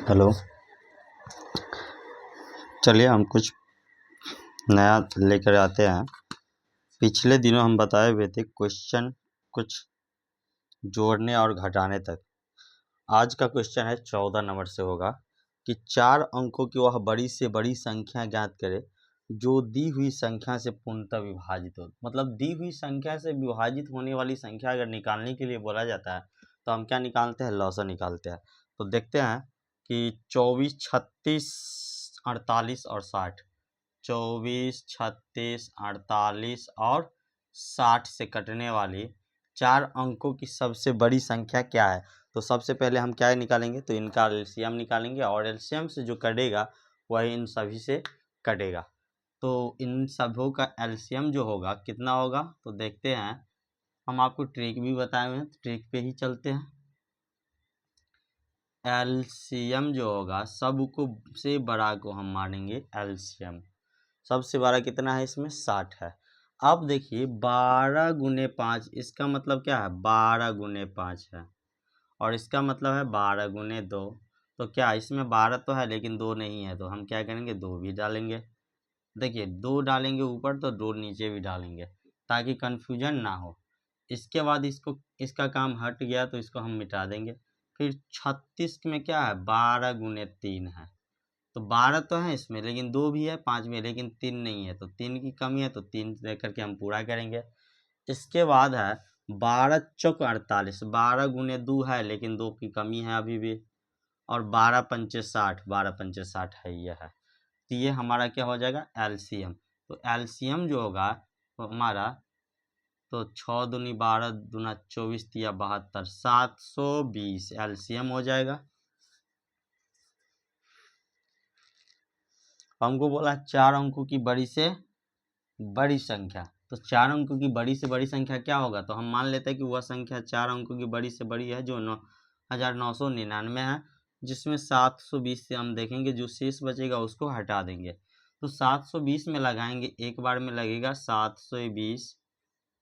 Hello. चलिए हम कुछ नया लेकर आते हैं। पिछले दिनों हम बताए हुए थे क्वेश्चन कुछ जोड़ने और घटाने तक। आज का क्वेश्चन है 14 नंबर से होगा कि 4 अंकों की वह बड़ी से बड़ी संख्या ज्ञात करे जो दी हुई संख्या से पूर्णतः विभाजित हो। मतलब दी हुई संख्या से विभाजित होने वाली संख्या अगर निकालने के लिए बोला जाता है तो हम क्या निकालते हैं? लॉसर निकालते हैं। तो देखते हैं कि 24, 36, 48 और 60, 24, 36, 48 और 60 से कटने वाली 4 अंकों की सबसे बड़ी संख्या क्या है? तो सबसे पहले हम क्या निकालेंगे? तो इनका एलसीएम निकालेंगे और एलसीएम से जो कटेगा वही इन सभी से कटेगा। तो इन सबों का एलसीएम जो होगा कितना होगा? तो देखते हैं। हम आपको ट्रिक भी बताए हुए हैं, तो ट्रिक पे ही चलते हैं। एलसीएम जो होगा सबको से बड़ा को हम मानेंगे एलसीएम। सबसे बड़ा कितना है? इसमें 60 है। अब देखिए 12 गुने 5, इसका मतलब क्या है? 12 गुने 5 है और इसका मतलब है 12 गुने 2। तो क्या इसमें 12 तो है लेकिन 2 नहीं है, तो हम क्या करेंगे? 2 भी डालेंगे। देखिए 2 डालेंगे ऊपर तो 2 नीचे भी डालेंगे ताकि कन्फ्यूजन ना हो। इसके बाद इसका काम हट गया तो इसको हम मिटा देंगे। फिर 36 में क्या है? 12 गुने 3 है। तो 12 तो है इसमें लेकिन 2 भी है, 5 में लेकिन 3 नहीं है, तो 3 की कमी है, तो 3 लेकर के हम पूरा करेंगे। इसके बाद है 12 चौक 48, 12 गुने 2 है लेकिन 2 की कमी है अभी भी। और 12 पंचे 60, 12 पंचे 60 है, ये है। तो ये हमारा क्या हो जाएगा? एलसीएम। तो एलसीएम जो होगा तो हमारा तो 6 दूनी 12 दूना 24 तिया 72, 720 एलसीएम हो जाएगा। हमको बोला 4 अंकों की बड़ी से बड़ी संख्या। तो 4 अंकों की बड़ी से बड़ी संख्या क्या होगा? तो हम मान लेते हैं कि वह संख्या 4 अंकों की बड़ी से बड़ी है जो 9,999 है, जिसमें 720 से हम देखेंगे जो शेष बचेगा उसको हटा देंगे। तो 720 में लगाएंगे, एक बार में लगेगा 720,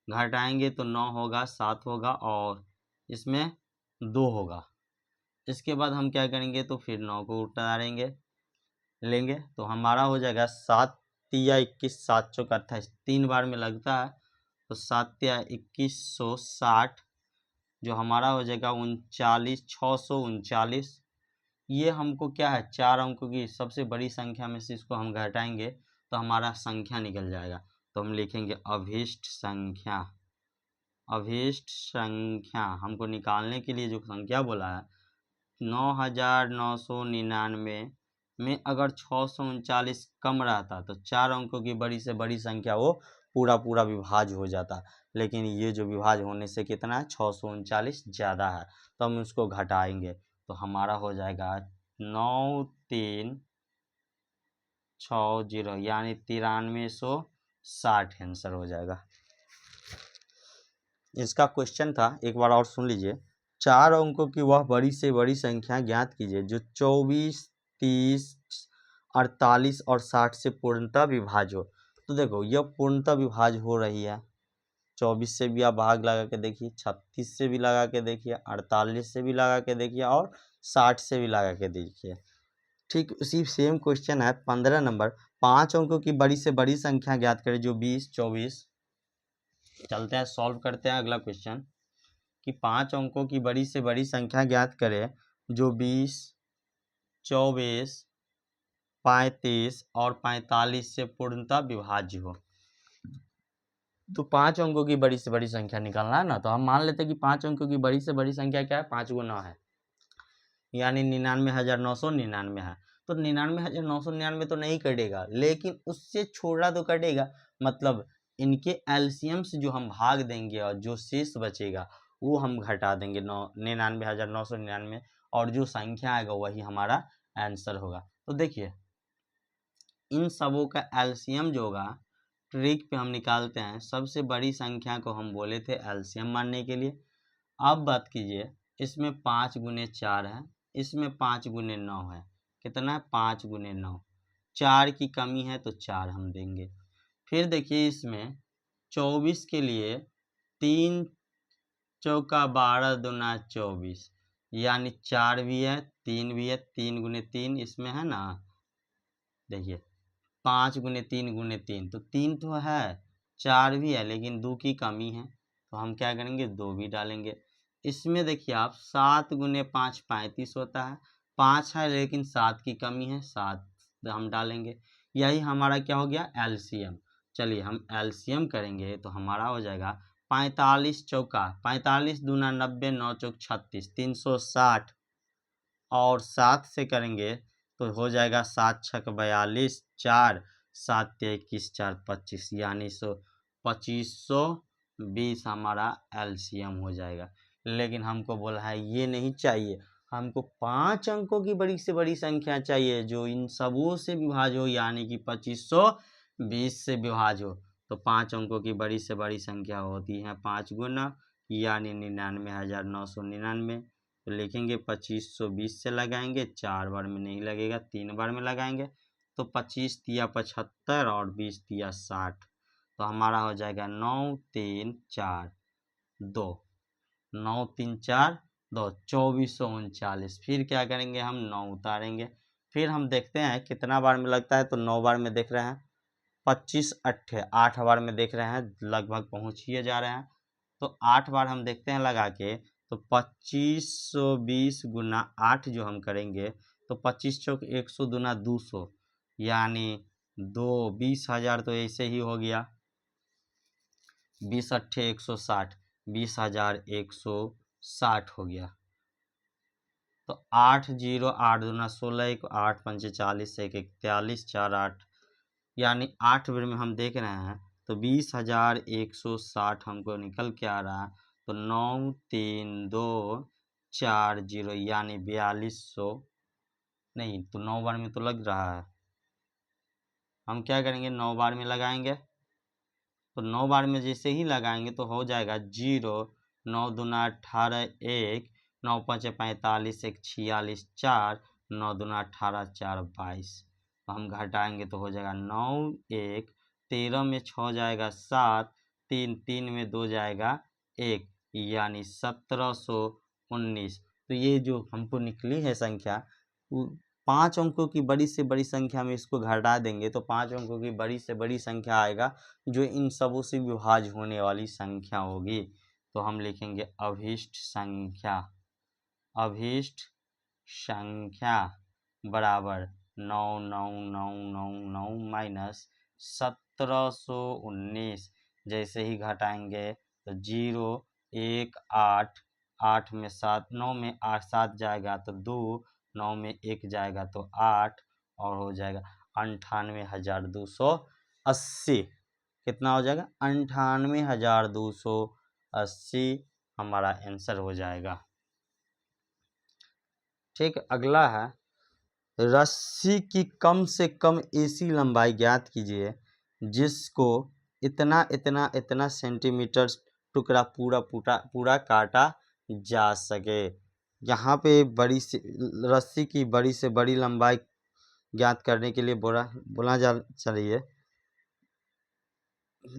घटाएंगे तो 9 होगा, 7 होगा और इसमें 2 होगा। इसके बाद हम क्या करेंगे? तो फिर 9 को उतारेंगे लेंगे तो हमारा हो जाएगा 7 तिया 21, 7 चौक 28, 3 बार में लगता है तो 7 तिया 2160, जो हमारा हो जाएगा 39, 639। ये हमको क्या है? 4 अंकों की सबसे बड़ी संख्या में से इसको हम घटाएंगे तो हमारा संख्या निकल जाएगा। तो हम लिखेंगे अभीष्ट संख्या। अभीष्ट संख्या हमको निकालने के लिए जो संख्या बोला है 9,999 में अगर 639 कम रहता तो 4 अंकों की बड़ी से बड़ी संख्या वो पूरा पूरा विभाज्य हो जाता, लेकिन ये जो विभाज्य होने से कितना है? 639 ज़्यादा है, तो हम उसको घटाएंगे तो हमारा हो जाएगा 9360, यानी 9360 आंसर हो जाएगा। इसका क्वेश्चन था, एक बार और सुन लीजिए। 4 अंकों की वह बड़ी से बड़ी संख्या ज्ञात कीजिए जो 24, 30, 48 और 60 से पूर्णतः विभाज्य हो। तो देखो यह पूर्णतः विभाज्य हो रही है। 24 से भी आप भाग लगा के देखिए, 36 से भी लगा के देखिए, 48 से भी लगा के देखिए और 60 से भी लगा के देखिए। ठीक उसी सेम क्वेश्चन है 15 नंबर। 5 अंकों की बड़ी से बड़ी संख्या ज्ञात करें जो 20, 24। चलते हैं सॉल्व करते हैं अगला क्वेश्चन कि 5 अंकों की बड़ी से बड़ी संख्या ज्ञात करें जो 20, 24, 35 और 45 से पूर्णतः विभाज्य हो। तो 5 अंकों की बड़ी से बड़ी संख्या निकालना है ना, तो हम मान लेते हैं कि 5 अंकों की बड़ी से बड़ी संख्या क्या है? 5 गुना 9 है, यानी 99,999 है। तो 99,999 तो नहीं कटेगा लेकिन उससे छोटा तो कटेगा। मतलब इनके एलसीएम से जो हम भाग देंगे और जो शेष बचेगा वो हम घटा देंगे 99,999 और जो संख्या आएगा वही हमारा आंसर होगा। तो देखिए इन सबों का एलसीएम जो होगा ट्रिक पे हम निकालते हैं। सबसे बड़ी संख्या को हम बोले थे एलसीएम मानने के लिए। अब बात कीजिए, इसमें 5 गुने 4 है, इसमें 5 गुने 9 है। कितना है? 5 गुने 9। 4 की कमी है तो 4 हम देंगे। फिर देखिए इसमें 24 के लिए 3 चौका 12 दूना 24, यानी 4 भी है 3 भी है, 3 गुने 3 इसमें है ना, देखिए 5 गुने 3 गुने 3 तो 3 तो है, 4 भी है लेकिन 2 की कमी है तो हम क्या करेंगे 2 भी डालेंगे। इसमें देखिए आप 7 गुने 5 35 होता है, 5 है लेकिन 7 की कमी है, 7 हम डालेंगे। यही हमारा क्या हो गया एलसीएम। चलिए हम एलसीएम करेंगे तो हमारा हो जाएगा 45 चौका 45 दूना 90 9 चौक 36 360 और 7 से करेंगे तो हो जाएगा 7 छक 42 4 7 21 4 25 यानी 2520 हमारा एलसीएम हो जाएगा। लेकिन हमको बोला है ये नहीं चाहिए, हमको 5 अंकों की बड़ी से बड़ी संख्या चाहिए जो इन सबों से विभाज्य हो, यानी कि 2520 से विभाज्य हो। तो 5 अंकों की बड़ी से बड़ी संख्या होती है 5 गुना यानी 99,999। तो लिखेंगे 2520 से लगाएंगे, 4 बार में नहीं लगेगा 3 बार में लगाएंगे तो 25 तिया 75 और 20 तिया 60 तो हमारा हो जाएगा 9 3 4 2 9 3 4 2 2439। फिर क्या करेंगे हम 9 उतारेंगे, फिर हम देखते हैं कितना बार में लगता है तो 9 बार में देख रहे हैं 25 8 8 बार में देख रहे हैं, लगभग पहुँच ही जा रहे हैं। तो 8 बार हम देखते हैं लगा के तो 2520 गुना 8 जो हम करेंगे तो 25 चौक 100 दूना 200 यानी 20,000 तो ऐसे ही हो गया, 20 अट्ठे 160 20,160 हो गया। तो 8 0 8 दूना 16 1 8 पंचे 40 1 41 4 8 यानी 8 बार में हम देख रहे हैं तो 20,160 हमको निकल के आ रहा है। तो 9 3 2 4 0 यानी 4200 नहीं तो 9 बार में तो लग रहा है, हम क्या करेंगे 9 बार में लगाएंगे तो 9 बार में जैसे ही लगाएंगे तो हो जाएगा 0 9 दूना 18 1 9 5 45 1 46 4 9 दूना 18 4 22 तो हम घटाएंगे तो हो जाएगा 9 1 13 में 6 जाएगा 7 3 3 में 2 जाएगा 1 यानी 1719। तो ये जो हमको निकली है संख्या 5 अंकों की बड़ी से बड़ी संख्या में इसको घटा देंगे तो 5 अंकों की बड़ी से बड़ी संख्या आएगा जो इन सबों से विभाज्य होने वाली संख्या होगी। तो हम लिखेंगे अभीष्ट संख्या, अभीष्ट संख्या बराबर 9999 माइनस 1719। जैसे ही घटाएंगे तो 0 1 8 8 में 7 9 में 8 7 जाएगा तो 2 9 में 1 जाएगा तो 8 और हो जाएगा 98,280। कितना हो जाएगा 98,280 हमारा आंसर हो जाएगा। ठीक, अगला है रस्सी की कम से कम ऐसी लंबाई ज्ञात कीजिए जिसको इतना इतना इतना सेंटीमीटर टुकड़ा पूरा काटा जा सके। यहाँ पे बड़ी सी रस्सी की बड़ी से बड़ी लंबाई ज्ञात करने के लिए बोला जा चाहिए,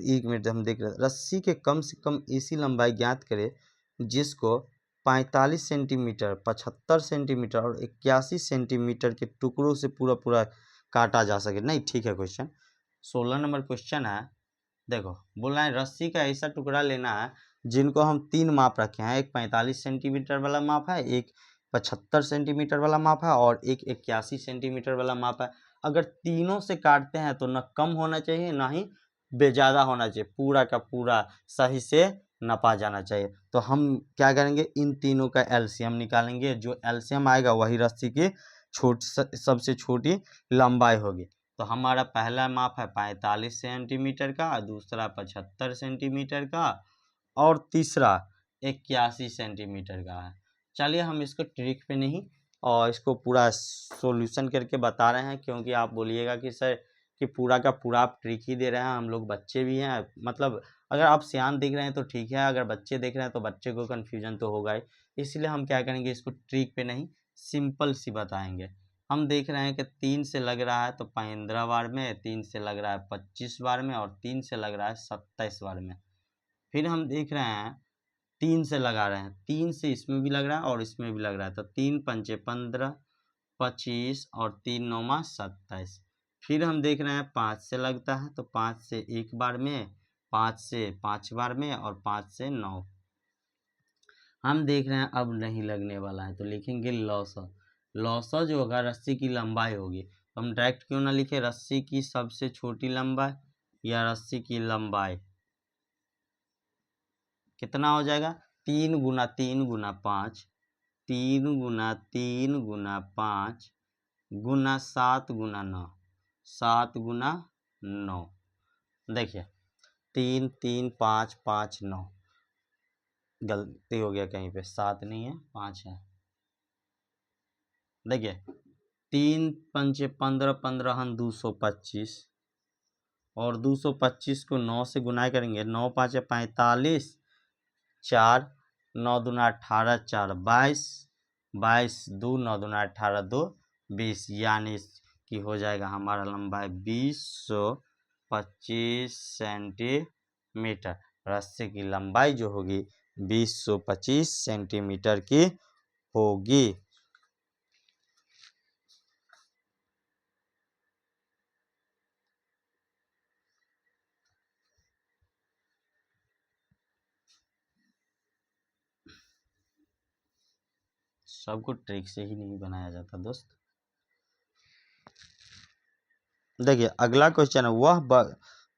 एक मिनट हम देख रहे हैं। रस्सी के कम से कम ऐसी लंबाई ज्ञात करें जिसको 45 सेंटीमीटर 75 सेंटीमीटर और 81 सेंटीमीटर के टुकड़ों से पूरा काटा जा सके। नहीं ठीक है, क्वेश्चन 16 नंबर क्वेश्चन है। देखो बोल रहा है रस्सी का ऐसा टुकड़ा लेना है जिनको हम 3 माप रखे हैं, एक 45 सेंटीमीटर वाला माप है, एक 75 सेंटीमीटर वाला माप है और एक 81 सेंटीमीटर वाला माप है। अगर तीनों से काटते हैं तो न कम होना चाहिए ना ही बेज़्यादा होना चाहिए, पूरा का पूरा सही से नपा जाना चाहिए। तो हम क्या करेंगे इन तीनों का एलसीएम निकालेंगे, जो एलसीएम आएगा वही रस्सी की सबसे छोटी लंबाई होगी। तो हमारा पहला माप है 45 सेंटीमीटर का, दूसरा 75 सेंटीमीटर का और तीसरा 81 सेंटीमीटर का है। चलिए हम इसको ट्रिक पे नहीं और इसको पूरा सॉल्यूशन करके बता रहे हैं, क्योंकि आप बोलिएगा कि सर कि पूरा का पूरा आप ट्रिक ही दे रहे हैं, हम लोग बच्चे भी हैं। मतलब अगर आप सियान देख रहे हैं तो ठीक है, अगर बच्चे देख रहे हैं तो बच्चे को कन्फ्यूजन तो होगा ही। इसलिए हम क्या करेंगे इसको ट्रिक पे नहीं सिंपल सी बताएंगे। हम देख रहे हैं कि 3 से लग रहा है तो 15 बार में, 3 से लग रहा है 25 बार में और 3 से लग रहा है 27 बार में। फिर हम देख रहे हैं 3 से लगा रहे हैं, 3 से इसमें भी लग रहा है और इसमें भी लग रहा है, तो 3 पंचे 15, 25 और 3 नौमा 27। फिर हम देख रहे हैं 5 से लगता है, तो 5 से एक बार में, 5 से 5 बार में और 5 से 9। हम देख रहे हैं अब नहीं लगने वाला है, तो लिखेंगे लौसा। लौसा जो होगा रस्सी की लंबाई होगी, तो हम डायरेक्ट क्यों ना लिखे रस्सी की सबसे छोटी लंबाई या रस्सी की लंबाई। कितना हो जाएगा 3 गुना 3 गुना 5, 3 गुना 3 गुना 5 गुना 7 गुना 9, 7 गुना 9। देखिए 3 3 5 5 9, गलती हो गया कहीं पे, 7 नहीं है 5 है। देखिए 3 पंचे 15, 15 225 और 225 को 9 से गुना करेंगे, 9 5 45, 4 9 दूना 18, 4 22, 22 2 9 दूना 18, 2 20, यानी कि हो जाएगा हमारा लंबाई 2025 सेंटीमीटर। रस्सी की लंबाई जो होगी 2025 सेंटीमीटर की होगी। सबको ट्रिक से ही नहीं बनाया जाता दोस्त। देखिए अगला क्वेश्चन है,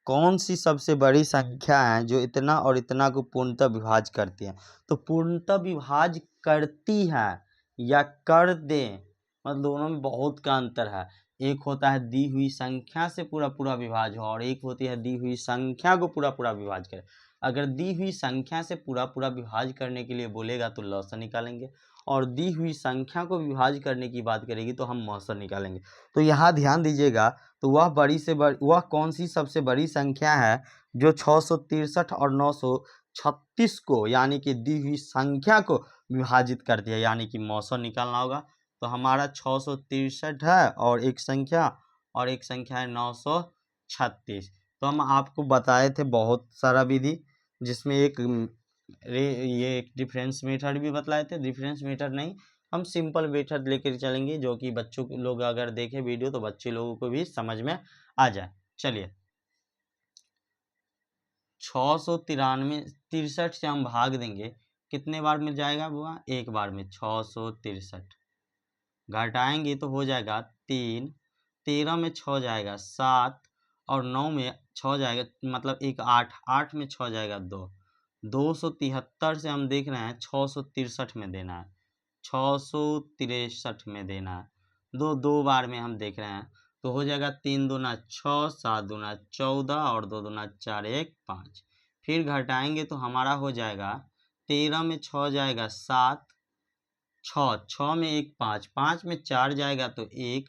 कौन सी सबसे बड़ी संख्या है जो इतना और इतना को पूर्णतः विभाज्य करती है। तो पूर्णतः विभाज्य करती है या कर दे, मतलब दोनों में बहुत का अंतर है। एक होता है दी हुई संख्या से पूरा पूरा विभाज्य हो और एक होती है दी हुई संख्या को पूरा पूरा विभाज्य करे। अगर दी हुई संख्या से पूरा पूरा विभाज्य करने के लिए बोलेगा तो लॉसा निकालेंगे, और दी हुई संख्या को विभाज्य करने की बात करेगी तो हम मौसा निकालेंगे। तो यहाँ ध्यान दीजिएगा, तो वह कौन सी सबसे बड़ी संख्या है जो 663 और 936 को, यानी कि दी हुई संख्या को विभाजित करती है, यानी कि मौसा निकालना होगा। तो हमारा 663 है और एक संख्या है 936। तो हम आपको बताए थे बहुत सारा विधि, जिसमें ये एक डिफरेंस मेथड भी बतलाए थे। डिफरेंस मेथड नहीं, हम सिंपल मेथड लेकर चलेंगे जो कि बच्चों लोग अगर देखें वीडियो तो बच्चे लोगों को भी समझ में आ जाए। चलिए 663 से हम भाग देंगे, कितने बार में जाएगा बुआ, एक बार में। 663 घटाएंगे तो हो जाएगा 3, 13 में 6 जाएगा 7 और 9 में 6 जाएगा, मतलब एक 8, 8 में 6 जाएगा 2। 273 से हम देख रहे हैं 663 में देना है, 663 में देना है, दो बार में हम देख रहे हैं। तो हो जाएगा 3 दूना 6, 7 दूना 14 और 2 दूना 4, 1 5। फिर घटाएंगे तो हमारा हो जाएगा 13 में 6 जाएगा 7, 6 में 1 5, 5 में 4 जाएगा तो 1,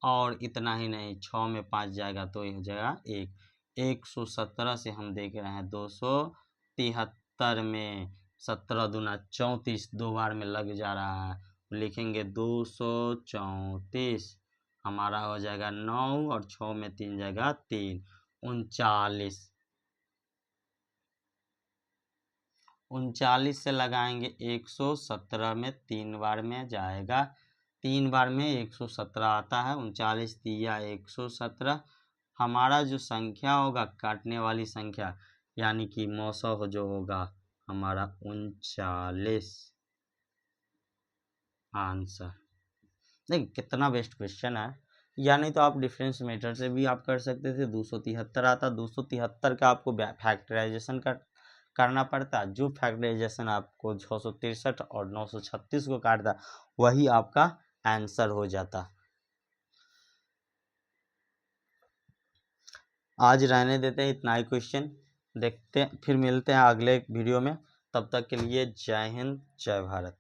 और इतना ही नहीं 6 में 5 जाएगा तो हो जाएगा 1। 117 से हम देख रहे हैं 273 में 17 दूना 34, दो बार में लग जा रहा है, लिखेंगे 234। हमारा हो जाएगा 9 और 6 में 3 जाएगा 3, 39। 39 से लगाएंगे 117 में 3 बार में जाएगा, 3 बार में 117 आता है, 39 दिया 117। हमारा जो संख्या होगा काटने वाली संख्या, यानी कि मौसा हो जो होगा हमारा 39 आंसर। देखिए कितना बेस्ट क्वेश्चन है। या नहीं तो आप डिफरेंस मेथड से भी आप कर सकते थे, 273 आता, 273 का आपको फैक्टराइजेशन करना पड़ता, जो फैक्टराइजेशन आपको 663 और 936 को काटता वही आपका आंसर हो जाता। आज रहने देते हैं इतना ही क्वेश्चन, देखते हैं फिर मिलते हैं अगले वीडियो में। तब तक के लिए जय हिंद जय भारत।